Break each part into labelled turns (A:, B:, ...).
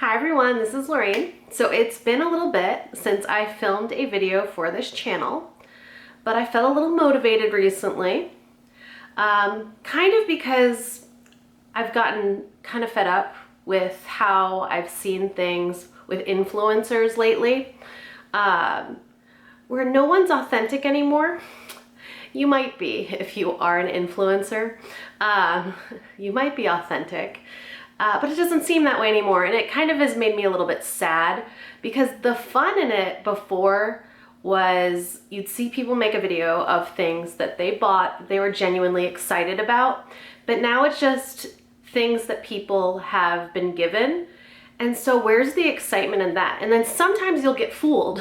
A: Hi everyone, this is Lorraine. So it's been a little bit since I filmed a video for this channel, but I felt a little motivated recently, kind of because I've gotten kind of fed up with how I've seen things with influencers lately, where no one's authentic anymore. You might be if you are an influencer. You might be authentic. But it doesn't seem that way anymore, and it kind of has made me a little bit sad because the fun in it before was you'd see people make a video of things that they bought that they were genuinely excited about, but now it's just things that people have been given. And so where's the excitement in that? And then sometimes you'll get fooled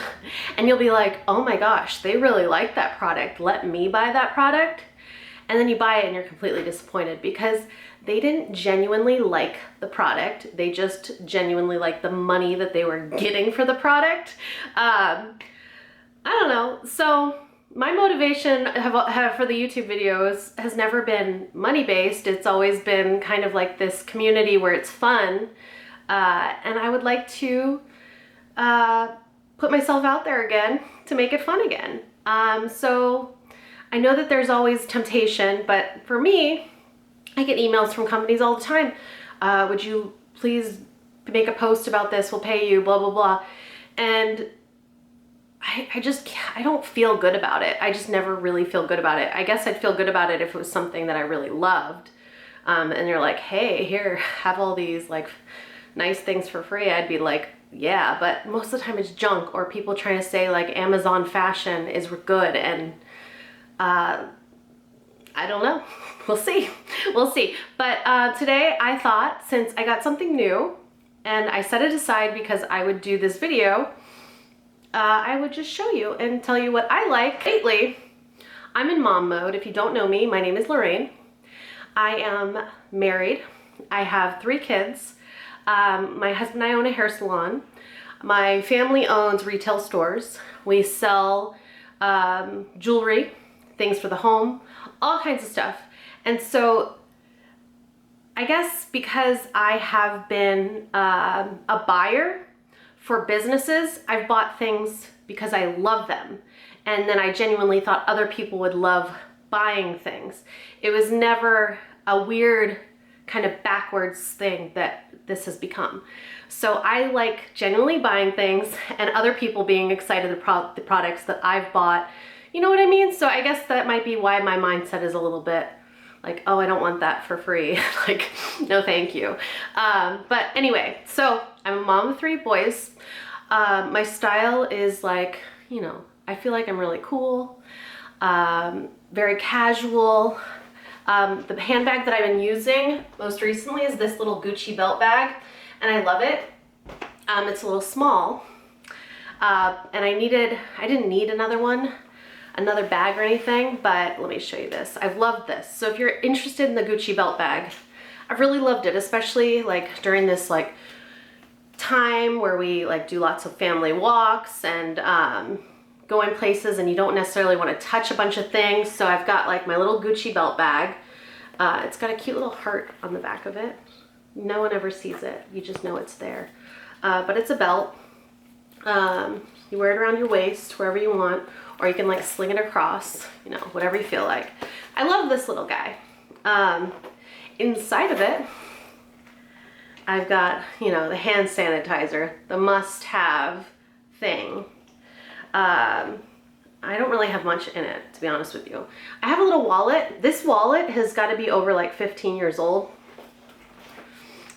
A: and you'll be like, oh my gosh, they really like that product. Let me buy that product. And then you buy it and you're completely disappointed because they didn't genuinely like the product. They just genuinely like the money that they were getting for the product. I don't know. So my motivation for the YouTube videos has never been money-based. It's always been kind of like this community where it's fun. And I would like to put myself out there again to make it fun again. So I know that there's always temptation, but for me, I get emails from companies all the time. Would you please make a post about this? We'll pay you, blah, blah, blah. And I don't feel good about it. I just never really feel good about it. I guess I'd feel good about it if it was something that I really loved. And you're like, hey, here, have all these like nice things for free. I'd be like, yeah, but most of the time it's junk or people trying to say like Amazon fashion is good. And I don't know. We'll see. We'll see. But today I thought, since I got something new and I set it aside because I would do this video, I would just show you and tell you what I like. Lately, I'm in mom mode. If you don't know me, my name is Lorraine. I am married. I have 3 kids. My husband and I own a hair salon. My family owns retail stores. We sell jewelry, things for the home, all kinds of stuff. And so I guess because I have been a buyer for businesses, I've bought things because I love them. And then I genuinely thought other people would love buying things. It was never a weird kind of backwards thing that this has become. So I like genuinely buying things and other people being excited about the products that I've bought. You know what I mean? So I guess that might be why my mindset is a little bit like, oh, I don't want that for free. Like, no, thank you. But anyway, so I'm a mom of 3 boys. My style is like, you know, I feel like I'm really cool, very casual. The handbag that I've been using most recently is this little Gucci belt bag, and I love it. It's a little small, and I didn't need another bag or anything, but let me show you this. I've loved this. So if you're interested in the Gucci belt bag, I've really loved it, especially like during this like time where we like do lots of family walks and go in places and you don't necessarily want to touch a bunch of things. So I've got like my little Gucci belt bag. It's got a cute little heart on the back of it. No one ever sees it. You just know it's there. But it's a belt. You wear it around your waist, wherever you want, or you can like sling it across, you know, whatever you feel like. I love this little guy. Inside of it, I've got, you know, the hand sanitizer, the must-have thing. I don't really have much in it, to be honest with you. I have a little wallet. This wallet has got to be over like 15 years old.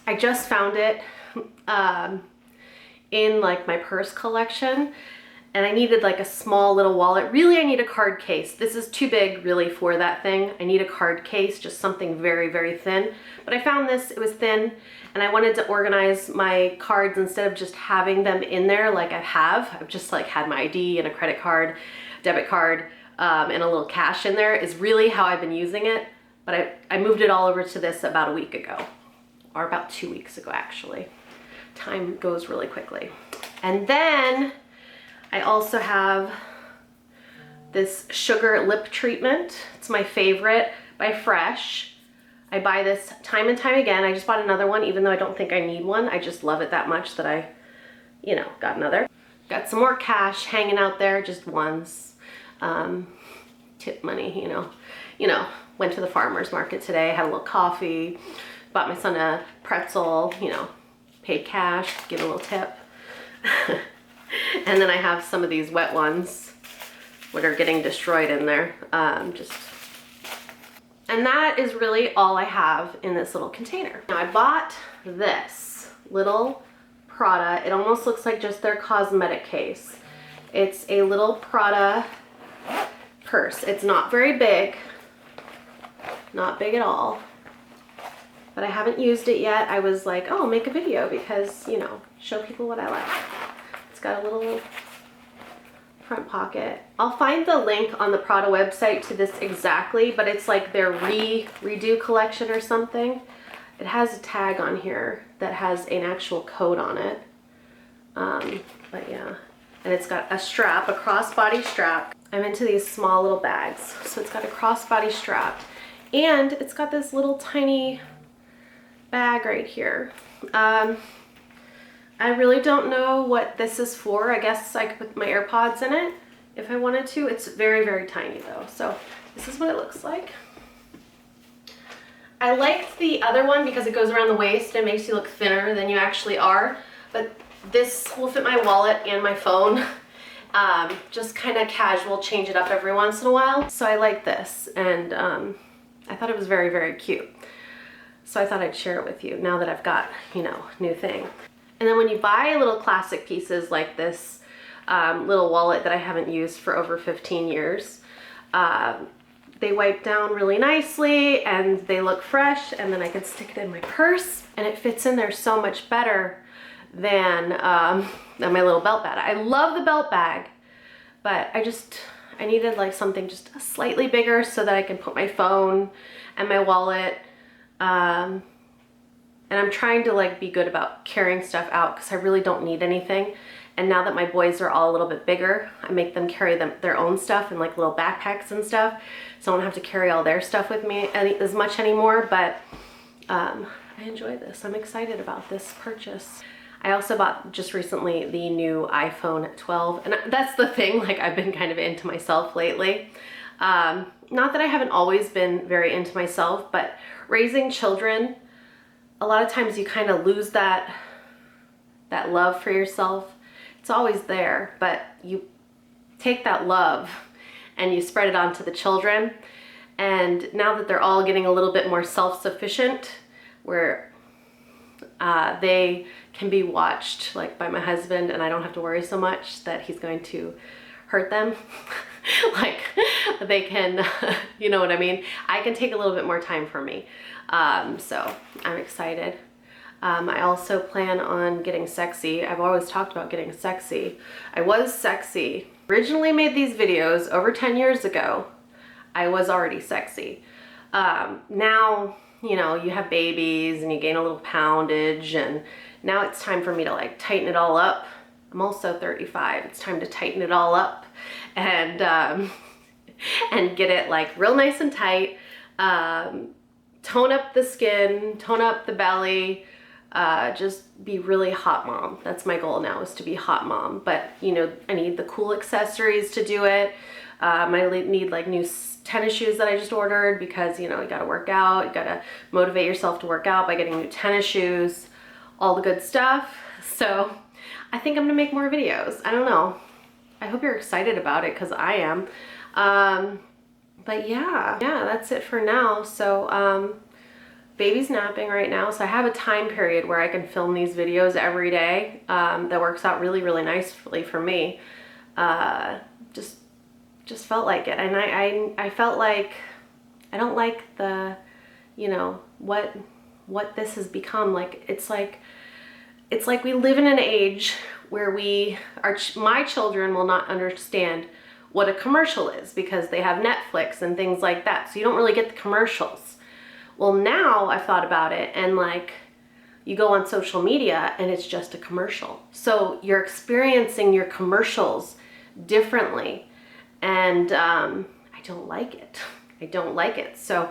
A: I just found it in like my purse collection, and I needed like a small little wallet. Really, I need a card case. This is too big really for that thing. I need a card case, just something very, very thin. But I found this, it was thin, and I wanted to organize my cards instead of just having them in there like I have. I've just like had my ID and a credit card, debit card, and a little cash in there is really how I've been using it. But I moved it all over to this about a week ago, or about 2 weeks ago actually. Time goes really quickly. And then I also have this sugar lip treatment. It's my favorite by Fresh. I buy this time and time again. I just bought another one, even though I don't think I need one. I just love it that much that I, you know, got another. Got some more cash hanging out there, just once. Tip money, you know. Went to the farmer's market today, had a little coffee, bought my son a pretzel, you know, paid cash, give a little tip. And then I have some of these wet ones that are getting destroyed in there. And that is really all I have in this little container. Now I bought this little Prada. It almost looks like just their cosmetic case. It's a little Prada purse. It's not very big, not big at all, but I haven't used it yet. I was like, oh, make a video because, you know, show people what I like. It's got a little front pocket. I'll find the link on the Prada website to this exactly, but it's like their redo collection or something. It has a tag on here that has an actual code on it. But yeah, and it's got a strap, a crossbody strap. I'm into these small little bags. So it's got a crossbody strap and it's got this little tiny bag right here. I really don't know what this is for. I guess I could put my AirPods in it if I wanted to. It's very, very tiny though. So this is what it looks like. I liked the other one because it goes around the waist and makes you look thinner than you actually are. But this will fit my wallet and my phone. Just kind of casual, change it up every once in a while. So I like this, and I thought it was very, very cute. So I thought I'd share it with you now that I've got, you know, new thing. And then when you buy little classic pieces like this little wallet that I haven't used for over 15 years, they wipe down really nicely and they look fresh, and then I can stick it in my purse and it fits in there so much better than my little belt bag. I love the belt bag, but I needed like something just slightly bigger so that I can put my phone and my wallet. And I'm trying to like be good about carrying stuff out because I really don't need anything. And now that my boys are all a little bit bigger, I make them carry their own stuff in like little backpacks and stuff. So I don't have to carry all their stuff with me as much anymore, but I enjoy this. I'm excited about this purchase. I also bought just recently the new iPhone 12, and that's the thing, like I've been kind of into myself lately. Not that I haven't always been very into myself, but raising children, a lot of times you kind of lose that love for yourself. It's always there, but you take that love and you spread it onto the children. And now that they're all getting a little bit more self-sufficient, where they can be watched like by my husband and I don't have to worry so much that he's going to hurt them. Like they can, you know what I mean? I can take a little bit more time for me. So I'm excited. I also plan on getting sexy. I've always talked about getting sexy. I was sexy. Originally made these videos over 10 years ago. I was already sexy. Now, you know, you have babies and you gain a little poundage, and now it's time for me to like tighten it all up. I'm also 35. It's time to tighten it all up and get it like real nice and tight. Tone up the skin, tone up the belly, just be really hot mom. That's my goal now, is to be hot mom. But you know, I need the cool accessories to do it. I need like new tennis shoes that I just ordered because, you know, you gotta work out, you gotta motivate yourself to work out by getting new tennis shoes, all the good stuff. So I think I'm gonna make more videos. I don't know. I hope you're excited about it because I am. But yeah, that's it for now. So baby's napping right now, so I have a time period where I can film these videos every day. That works out really, really nicely for me. Just felt like it, and I felt like I don't like the, you know, what this has become. Like it's like we live in an age where my children will not understand what a commercial is because they have Netflix and things like that, so you don't really get the commercials. Well, now I've thought about it, and like you go on social media and it's just a commercial, so you're experiencing your commercials differently. And I don't like it. I don't like it. So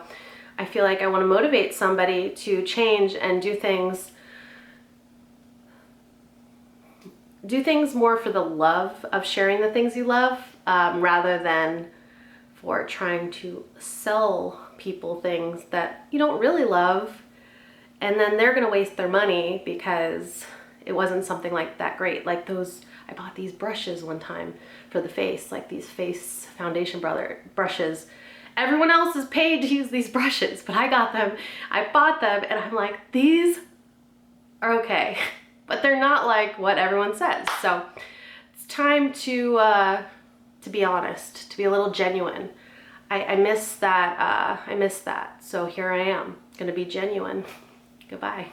A: I feel like I want to motivate somebody to change and do things more for the love of sharing the things you love, rather than for trying to sell people things that you don't really love, and then they're gonna waste their money because it wasn't something like that great. Like I bought these brushes one time for the face, like these face foundation brushes. Everyone else is paid to use these brushes, but I got them, I bought them, and I'm like, these are okay, but they're not like what everyone says. So it's time to be honest, to be a little genuine. I miss that. I miss that. So here I am, gonna be genuine. Goodbye.